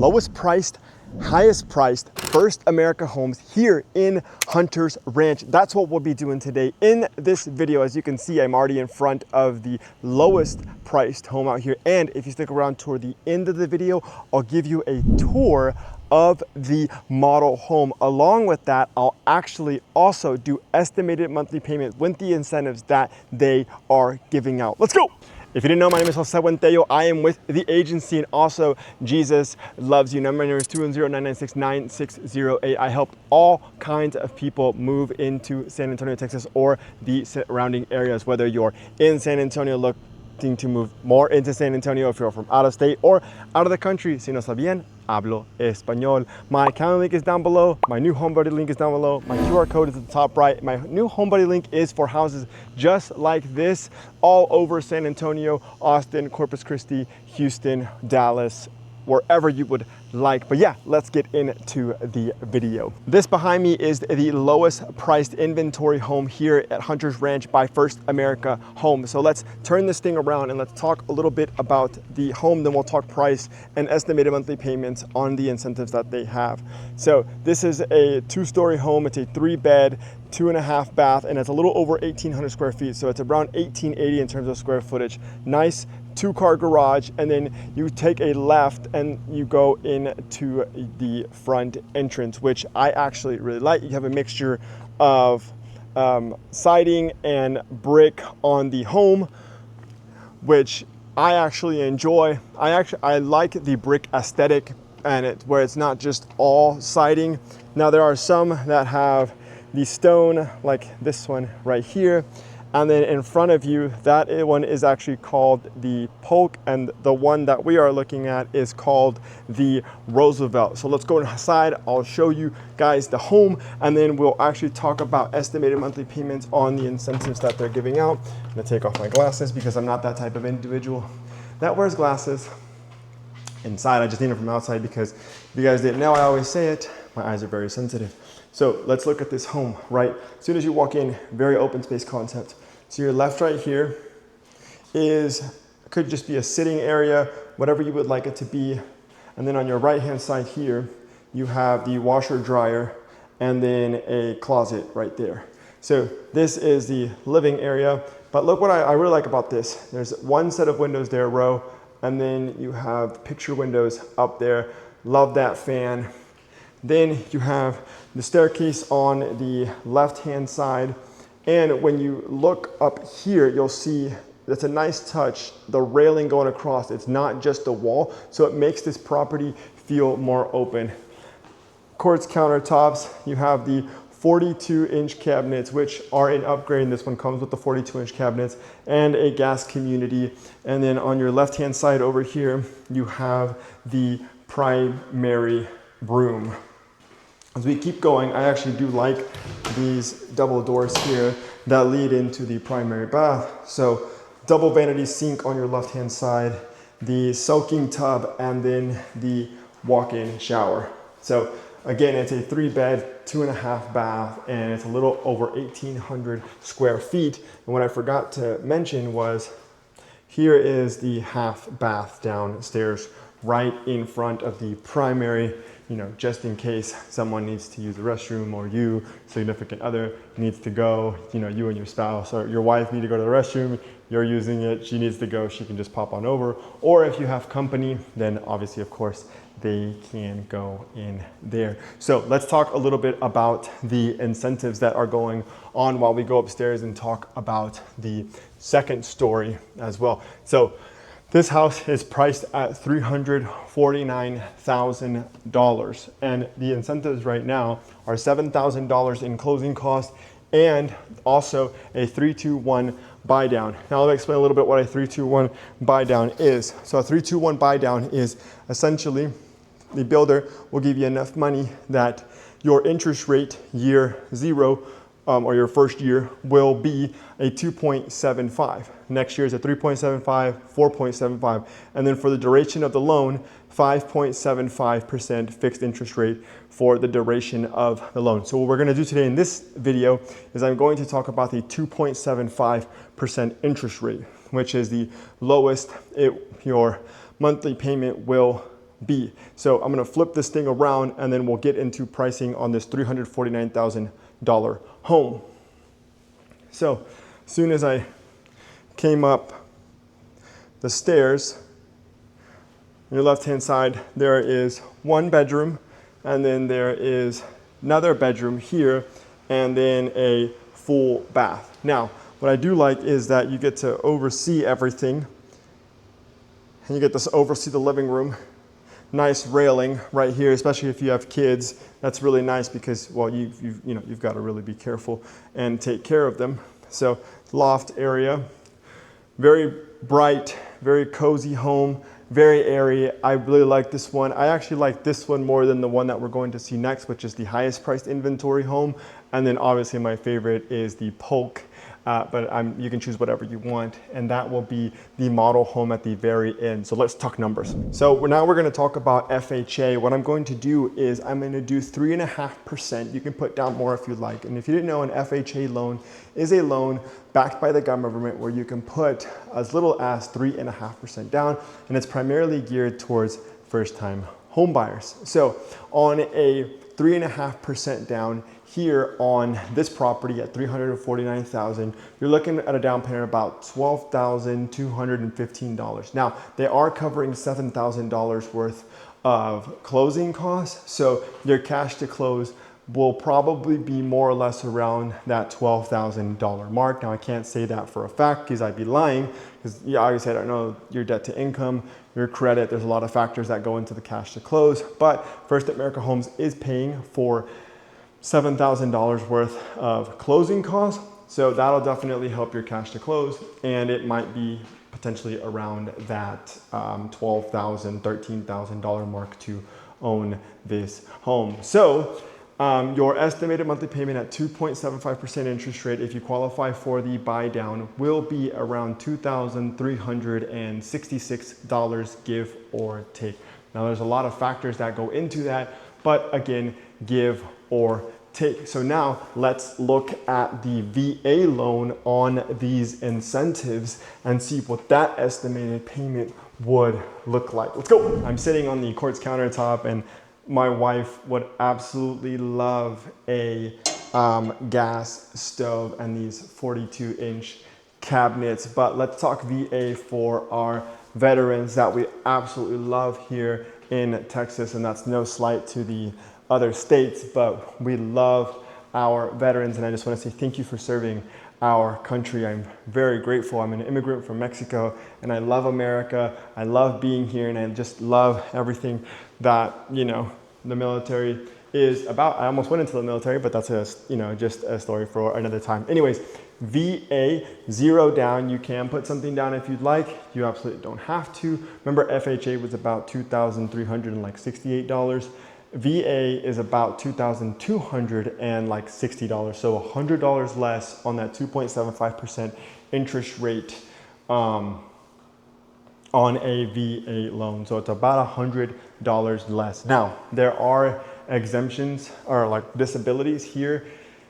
lowest priced, highest priced First America homes here in Hunter's Ranch. That's what we'll be doing today in this video. As you can see, I'm already in front of the lowest priced home out here. And if you stick around toward the end of the video, I'll give you a tour of the model home. Along with that, I'll actually also do estimated monthly payments with the incentives that they are giving out. Let's go. If you didn't know, my name is Buentello. I am with the agency, and also Jesus loves you. Number is 210-996-9608. I help all kinds of people move into San Antonio, Texas, or the surrounding areas, whether you're in San Antonio looking to move more into San Antonio, if you're from out of state or out of the country. Si no sabían, hablo español. My calendar link is down below. My new HomeBuddy link is down below. My QR code is at the top right. My new HomeBuddy link is for houses just like this all over San Antonio, Austin, Corpus Christi, Houston, Dallas, wherever you would like. But yeah, let's get into the video. This behind me is the lowest priced inventory home here at Hunter's Ranch by First America Home. So let's turn this thing around and let's talk a little bit about the home. Then we'll talk price and estimated monthly payments on the incentives that they have. So this is a 2-story home. It's a 3-bed, 2.5 bath, and it's a little over 1,800 square feet. So it's around 1,880 in terms of square footage. Nice 2-car garage, and then you take a left and you go into the front entrance, which I actually really like. You have a mixture of siding and brick on the home, which I actually enjoy. I like the brick aesthetic, and where it's not just all siding. Now there are some that have the stone, like this one right here. And then in front of you, that one is actually called the POLK, and the one that we are looking at is called the Roosevelt. So let's go inside. I'll show you guys the home, and then we'll actually talk about estimated monthly payments on the incentives that they're giving out. I'm gonna take off my glasses because I'm not that type of individual that wears glasses inside. I just need them from outside because if you guys didn't know, I always say it, my eyes are very sensitive. So let's look at this home, right? As soon as you walk in, very open space concept. So your left right here could just be a sitting area, whatever you would like it to be. And then on your right hand side here, you have the washer dryer and then a closet right there. So this is the living area. But look what I really like about this. There's one set of windows there, row, and then you have picture windows up there. Love that fan. Then you have the staircase on the left-hand side. And when you look up here, you'll see that's a nice touch, the railing going across. It's not just a wall, so it makes this property feel more open. Quartz countertops, you have the 42-inch cabinets, which are an upgrade. This one comes with the 42-inch cabinets and a gas community. And then on your left-hand side over here, you have the primary room. As we keep going, I actually do like these double doors here that lead into the primary bath. So double vanity sink on your left-hand side, the soaking tub, and then the walk-in shower. So again, it's a 3-bed, 2.5 bath, and it's a little over 1,800 square feet. And what I forgot to mention was here is the half bath downstairs right in front of the primary, just in case someone needs to use the restroom, or you, significant other, needs to go, you and your spouse or your wife need to go to the restroom, you're using it, she needs to go, she can just pop on over. Or if you have company, then obviously, of course, they can go in there. So let's talk a little bit about the incentives that are going on while we go upstairs and talk about the second story as well. So this house is priced at $349,000, and the incentives right now are $7,000 in closing costs and also a 3-2-1 buy down. Now let me explain a little bit what a 3-2-1 buy down is. So a 3-2-1 buy down is essentially the builder will give you enough money that your interest rate year 0 or your first year will be a 2.75. Next year is a 3.75, 4.75, and then for the duration of the loan, 5.75% fixed interest rate for the duration of the loan. So what we're gonna do today in this video is I'm going to talk about the 2.75% interest rate, which is the lowest your monthly payment will be. So I'm gonna flip this thing around and then we'll get into pricing on this $349,000 home. So as soon as I came up the stairs, on your left-hand side, there is one bedroom, and then there is another bedroom here, and then a full bath. Now, what I do like is that you get to oversee everything, and you get to oversee the living room. Nice railing right here, especially if you have kids. That's really nice because, well, you've got to really be careful and take care of them. So, loft area, very bright, very cozy home, very airy. I really like this one. I actually like this one more than the one that we're going to see next, which is the highest priced inventory home. And then obviously my favorite is the POLK, but you can choose whatever you want, and that will be the model home at the very end. So let's talk numbers. So now we're gonna talk about FHA. What I'm going to do is I'm gonna do 3.5%. You can put down more if you like. And if you didn't know, an FHA loan is a loan backed by the government where you can put as little as 3.5% down, and it's primarily geared towards first-time home buyers. So on a 3.5% down, here on this property at $349,000, you're looking at a down payment of about $12,215. Now, they are covering $7,000 worth of closing costs, so your cash to close will probably be more or less around that $12,000 mark. Now, I can't say that for a fact because I'd be lying, because obviously I don't know your debt to income, your credit. There's a lot of factors that go into the cash to close, but First America Homes is paying for $7,000 worth of closing costs. So that'll definitely help your cash to close. And it might be potentially around that $12,000, $13,000 mark to own this home. So your estimated monthly payment at 2.75% interest rate, if you qualify for the buy down, will be around $2,366, give or take. Now there's a lot of factors that go into that, but again, give or take. So now let's look at the VA loan on these incentives and see what that estimated payment would look like. Let's go. I'm sitting on the quartz countertop, and my wife would absolutely love a gas stove and these 42-inch cabinets. But let's talk VA for our veterans that we absolutely love here in Texas, and that's no slight to the other states, but we love our veterans, and I just want to say thank you for serving our country. I'm very grateful. I'm an immigrant from Mexico, and I love America. I love being here, and I just love everything that, you know, the military is about. I almost went into the military, but that's just a story for another time. Anyways, VA, 0 down. You can put something down if you'd like. You absolutely don't have to. Remember, FHA was about $2,368. VA is about $2,260, so $100 less on that 2.75% interest rate on a VA loan. So it's about $100 less. Now, there are exemptions or like disabilities here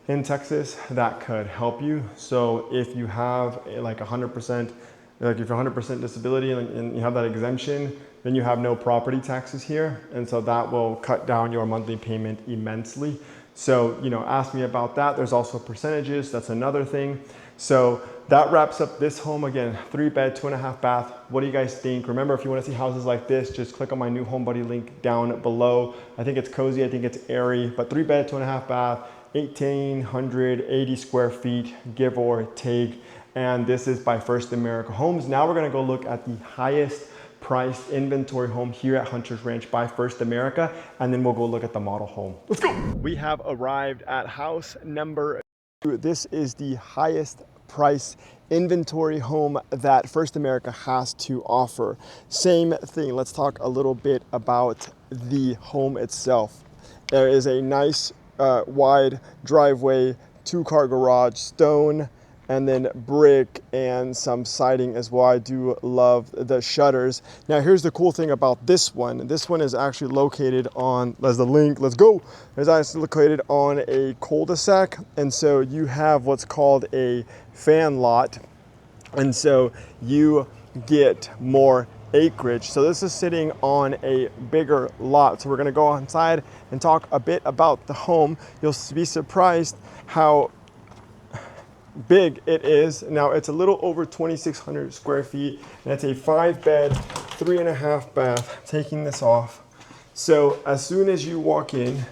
in Texas that could help you. So if you have like 100%, like if you're 100% disability and you have that exemption, then you have no property taxes here. And so that will cut down your monthly payment immensely. So, ask me about that. There's also percentages. That's another thing. So that wraps up this home. Again, 3-bed, 2.5 bath. What do you guys think? Remember, if you want to see houses like this, just click on my new home buddy link down below. I think it's cozy. I think it's airy, but 3-bed, 2.5 bath, 1,880 square feet, give or take. And this is by First America Homes. Now we're going to go look at the highest priced inventory home here at Hunter's Ranch by First America, and then we'll go look at the model home. Let's go. We have arrived at house number 2. This is the highest price inventory home that First America has to offer. Same thing. Let's talk a little bit about the home itself. There is a nice wide driveway, 2-car garage, stone, and then brick and some siding as well. I do love the shutters. Now here's the cool thing about this one. This one is actually located on, there's the link, let's go. It's actually located on a cul-de-sac. And so you have what's called a fan lot. And so you get more acreage. So this is sitting on a bigger lot. So we're gonna go inside and talk a bit about the home. You'll be surprised how big it is. Now it's a little over 2,600 square feet, and it's a 5-bed, 3.5 bath. Taking this off. So as soon as you walk in,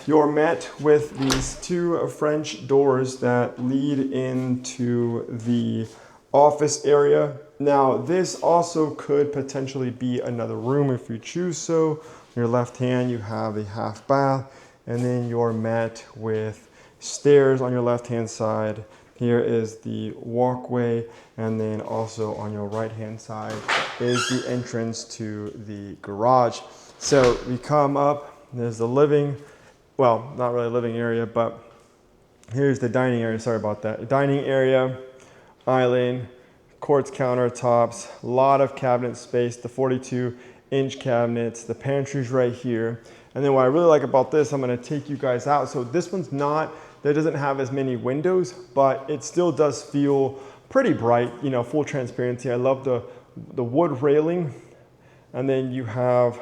you're met with these 2 French doors that lead into the office area. Now this also could potentially be another room if you choose so. On your left hand you have a half bath, and then you're met with stairs on your left hand side. Here is the walkway, and then also on your right hand side is the entrance to the garage. So we come up, there's the living, well, not really a living area, but here's the dining area. Sorry about that. Dining area, island, quartz countertops, a lot of cabinet space, the 42-inch cabinets, the pantry's right here. And then what I really like about this, I'm gonna take you guys out. So this one's not, that doesn't have as many windows, but it still does feel pretty bright, you know, full transparency. I love the wood railing. And then you have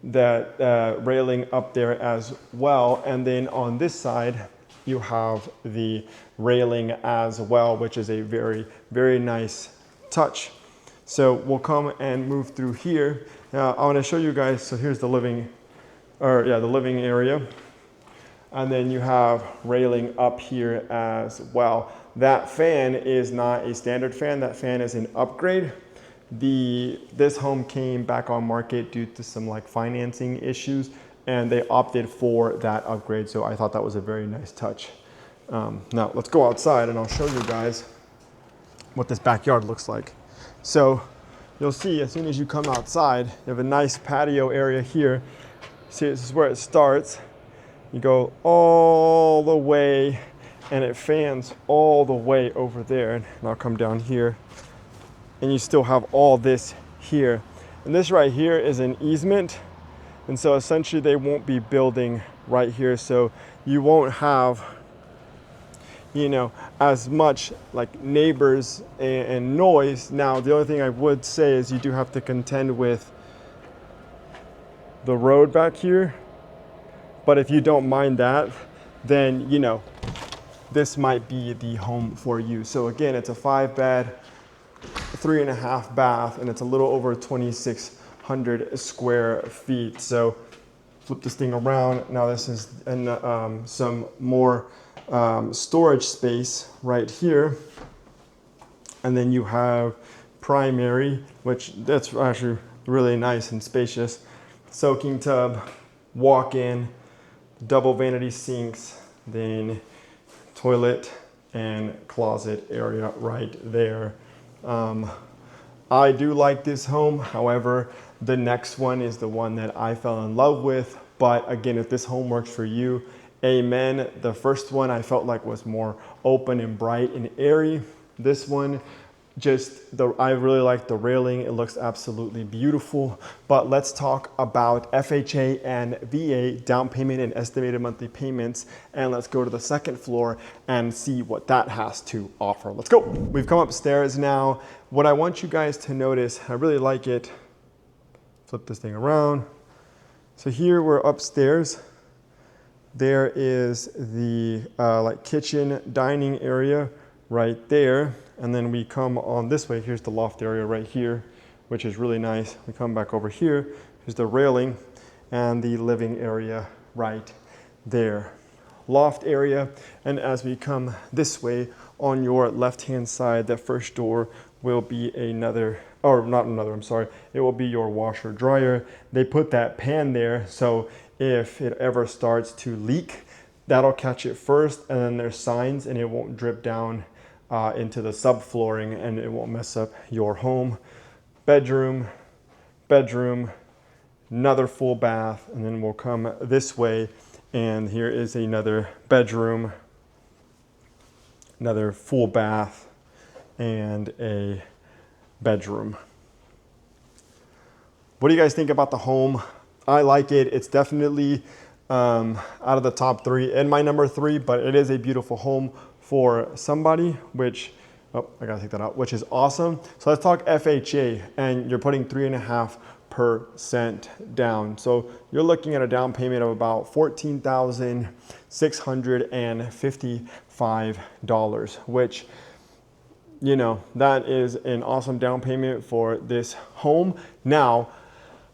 that railing up there as well. And then on this side, you have the railing as well, which is a very, very nice touch. So we'll come and move through here. Now I want to show you guys, so here's the living, the living area. And then you have railing up here as well. That fan is not a standard fan. That fan is an upgrade. This home came back on market due to some like financing issues, and they opted for that upgrade. So I thought that was a very nice touch. Now let's go outside and I'll show you guys what this backyard looks like. So you'll see as soon as you come outside, you have a nice patio area here. See, this is where it starts. You go all the way and it fans all the way over there. And I'll come down here and you still have all this here. And this right here is an easement. And so essentially they won't be building right here. So you won't have, you know, as much like neighbors and noise. Now, the only thing I would say is you do have to contend with the road back here. But if you don't mind that, then, you know, this might be the home for you. So again, it's a 5-bed, 3.5 bath, and it's a little over 2,600 square feet. So flip this thing around. Now this is some more storage space right here. And then you have primary, which that's actually really nice and spacious. Soaking tub, walk-in, double vanity sinks, then toilet and closet area right there. I do like this home. However, the next one is the one that I fell in love with. But again, if this home works for you, amen. The first one I felt like was more open and bright and airy. This one, I really like the railing. It looks absolutely beautiful. But let's talk about FHA and VA, down payment and estimated monthly payments. And let's go to the second floor and see what that has to offer. Let's go. We've come upstairs now. What I want you guys to notice, I really like it. Flip this thing around. So here we're upstairs. There is the like kitchen dining area right there. And then we come on this way. Here's the loft area right here, which is really nice. We come back over here. Here's the railing and the living area right there. Loft area. And as we come this way on your left-hand side, that first door will be another, or not another, I'm sorry. It will be your washer dryer. They put that pan there. So if it ever starts to leak, that'll catch it first. And then there's signs and it won't drip down into the subflooring and it won't mess up your home. Bedroom, another full bath, and then we'll come this way and here is another bedroom, another full bath, and a bedroom. What do you guys think about the home? I like it. It's definitely out of the top 3 and my number 3, but it is a beautiful home for somebody, which Oh, I gotta take that out, which is awesome. So let's talk FHA, and you're putting 3.5% down. So you're looking at a down payment of about $14,655, which, you know, that is an awesome down payment for this home. Now,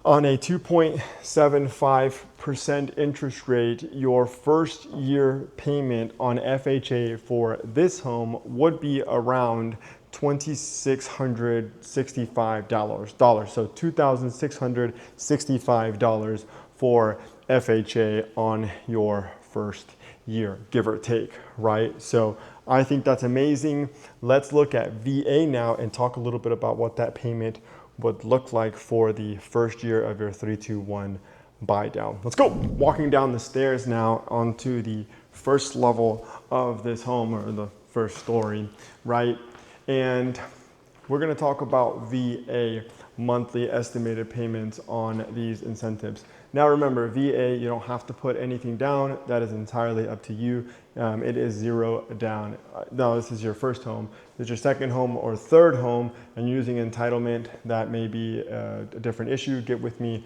on a 2.75% interest rate, your first year payment on FHA for this home would be around $2,665. So $2,665 for FHA on your first year, give or take, right? So I think that's amazing. Let's look at VA now and talk a little bit about what that payment would look like for the first year of your 321 buy down. Let's go. Walking down the stairs now onto the first level of this home, or the first story, right? And we're going to talk about VA monthly estimated payments on these incentives. Now remember, VA, you don't have to put anything down. That is entirely up to you. It is zero down. Now this is your first home. If it's your second home or third home and you're using entitlement, that may be a different issue. Get with me.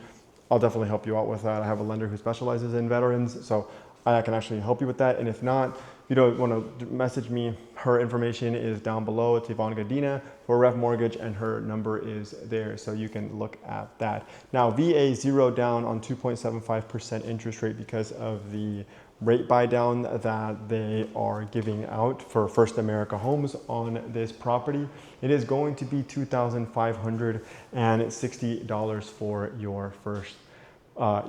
I'll definitely help you out with that. I have a lender who specializes in veterans, so I can actually help you with that. And if not, if you don't want to message me, her information is down below. It's Yvonne Godina for Ref Mortgage, and her number is there, so you can look at that. Now, VA zero down on 2.75% interest rate because of the rate buy down that they are giving out for First America Homes on this property. It is going to be $2,560 for your first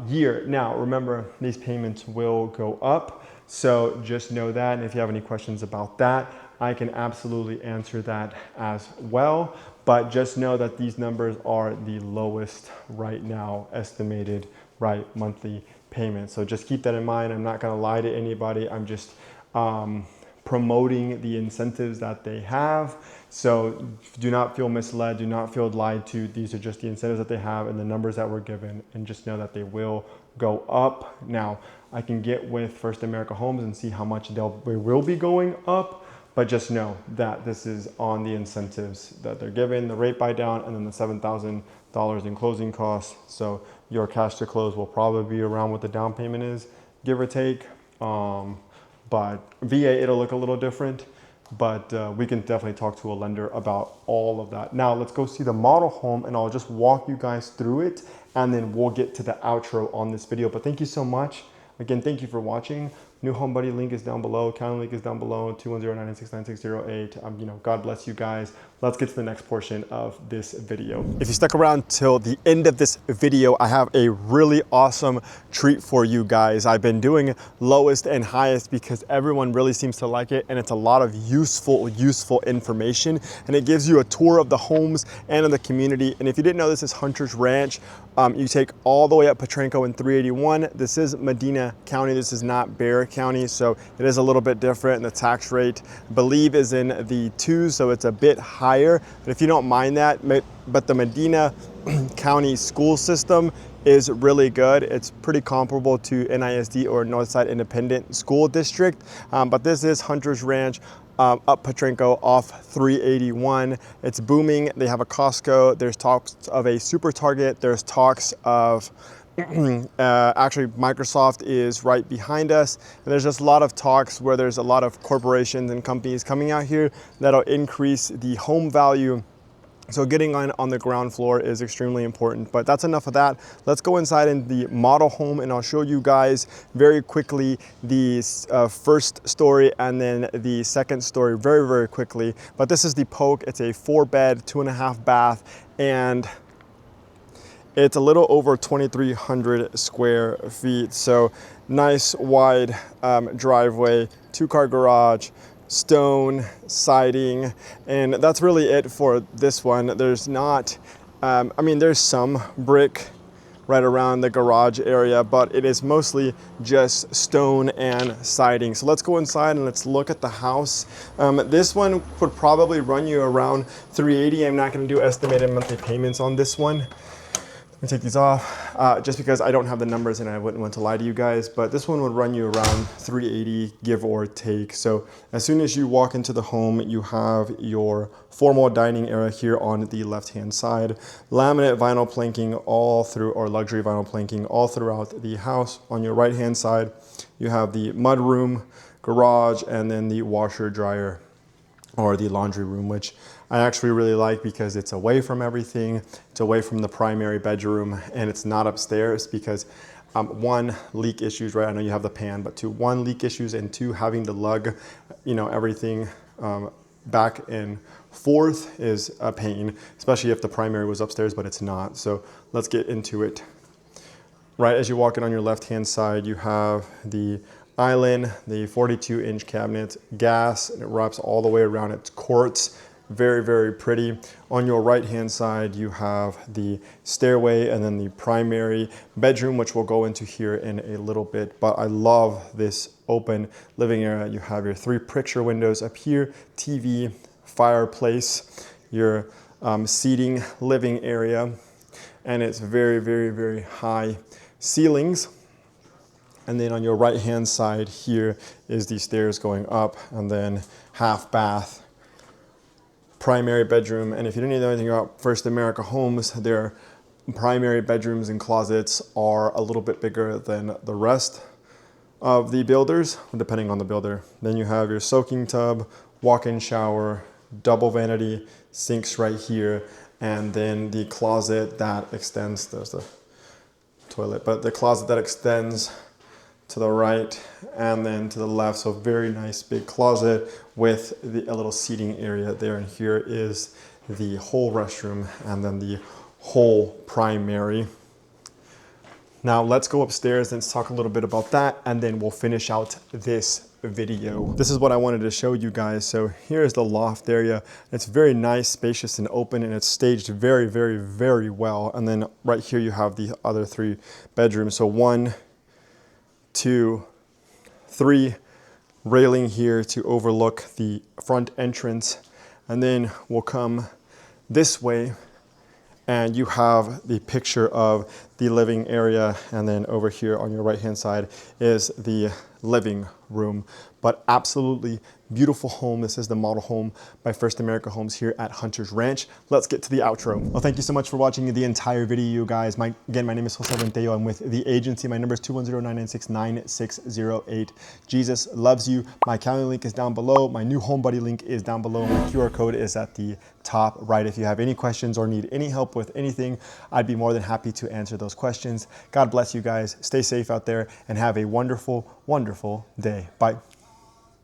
year. Now, remember, these payments will go up, so just know that. And if you have any questions about that, I can absolutely answer that as well. But just know that these numbers are the lowest right now, estimated, right, monthly payments. So just keep that in mind. I'm not going to lie to anybody. I'm just promoting the incentives that they have. So do not feel misled. Do not feel lied to. These are just the incentives that they have and the numbers that were given. And just know that they will go up. Now, I can get with First America Homes and see how much they will be going up. But just know that this is on the incentives that they're given, the rate buy down, and then the $7,000 in closing costs. So your cash to close will probably be around what the down payment is, give or take. But VA, it'll look a little different, but we can definitely talk to a lender about all of that. Now let's go see the model home, and I'll just walk you guys through it, and then we'll get to the outro on this video. But thank you so much. Again, thank you for watching. New Home Buddy link is down below. County link is down below, 210-996-9608. God bless you guys. Let's get to the next portion of this video. If you stuck around till the end of this video, I have a really awesome treat for you guys. I've been doing lowest and highest because everyone really seems to like it, and it's a lot of useful information, and it gives you a tour of the homes and of the community. And if you didn't know, this is Hunter's Ranch. You take all the way up Potranco in 381. This is Medina County. This is not Bexar County, so it is a little bit different. And the tax rate, I believe, is in the 2s, so it's a bit higher. But if you don't mind that, but the Medina County school system is really good. It's pretty comparable to NISD or Northside Independent School District. But this is Hunter's Ranch. Up Potranco off 381. It's booming. They have a Costco. There's talks of a Super Target. There's talks of actually Microsoft is right behind us. And there's just a lot of talks where there's a lot of corporations and companies coming out here that'll increase the home value. So getting on the ground floor is extremely important, but that's enough of that. Let's go inside in the model home, and I'll show you guys very quickly the first story and then the second story very quickly. But this is the POLK. It's a 4-bed, 2.5 bath, and it's a little over 2,300 square feet. So nice wide driveway, 2-car garage, stone siding, and that's really it for this one. There's not, I mean, there's some brick right around the garage area, but it is mostly just stone and siding. So let's go inside and let's look at the house. This one would probably run you around $380. I'm not going to do estimated monthly payments on this one. Let me take these off just because I don't have the numbers and I wouldn't want to lie to you guys, but this one would run you around 380 give or take. So as soon as you walk into the home, you have your formal dining area here on the left-hand side, laminate vinyl planking all through, or luxury vinyl planking all throughout the house. On your right-hand side, you have the mud room, garage, and then the washer dryer or the laundry room, which I actually really like because it's away from everything. It's away from the primary bedroom, and it's not upstairs because one, leak issues, right? I know you have the pan, but two, one, leak issues, and two, having to lug, everything back and forth is a pain, especially if the primary was upstairs, but it's not. So let's get into it. Right as you walk in on your left-hand side, you have the island, the 42-inch cabinet, gas, and it wraps all the way around. It's quartz. Very, very pretty. On your right-hand side, you have the stairway and then the primary bedroom, which we'll go into here in a little bit. But I love this open living area. You have your 3 picture windows up here, TV, fireplace, your seating living area, and it's very, very, very high ceilings. And then on your right-hand side here is the stairs going up, and then half bath, primary bedroom. And if you didn't know anything about First America homes, their primary bedrooms and closets are a little bit bigger than the rest of the builders, depending on the builder. Then you have your soaking tub, walk-in shower, double vanity, sinks right here, and then the closet that extends, there's the toilet, but the closet that extends to the right and then to the left. So very nice big closet with a little seating area there. And here is the whole restroom and then the whole primary. Now let's go upstairs and talk a little bit about that, and then we'll finish out this video. This is what I wanted to show you guys. So here's the loft area. It's very nice, spacious, and open, and it's staged very, very, very well. And then right here you have the other 3 bedrooms. So 1, 2, 3, railing here to overlook the front entrance. And then we'll come this way and you have the picture of the living area. And then over here on your right hand side is the living room. But absolutely beautiful home. This is the model home by First America Homes here at Hunter's Ranch. Let's get to the outro. Well, thank you so much for watching the entire video, you guys. Again, my name is Jose Buentello. I'm with the agency. My number is 210-996-9608. Jesus loves you. My calendar link is down below. My new home buddy link is down below. My QR code is at the top right. If you have any questions or need any help with anything, I'd be more than happy to answer those questions. God bless you guys. Stay safe out there and have a wonderful, wonderful day. Bye.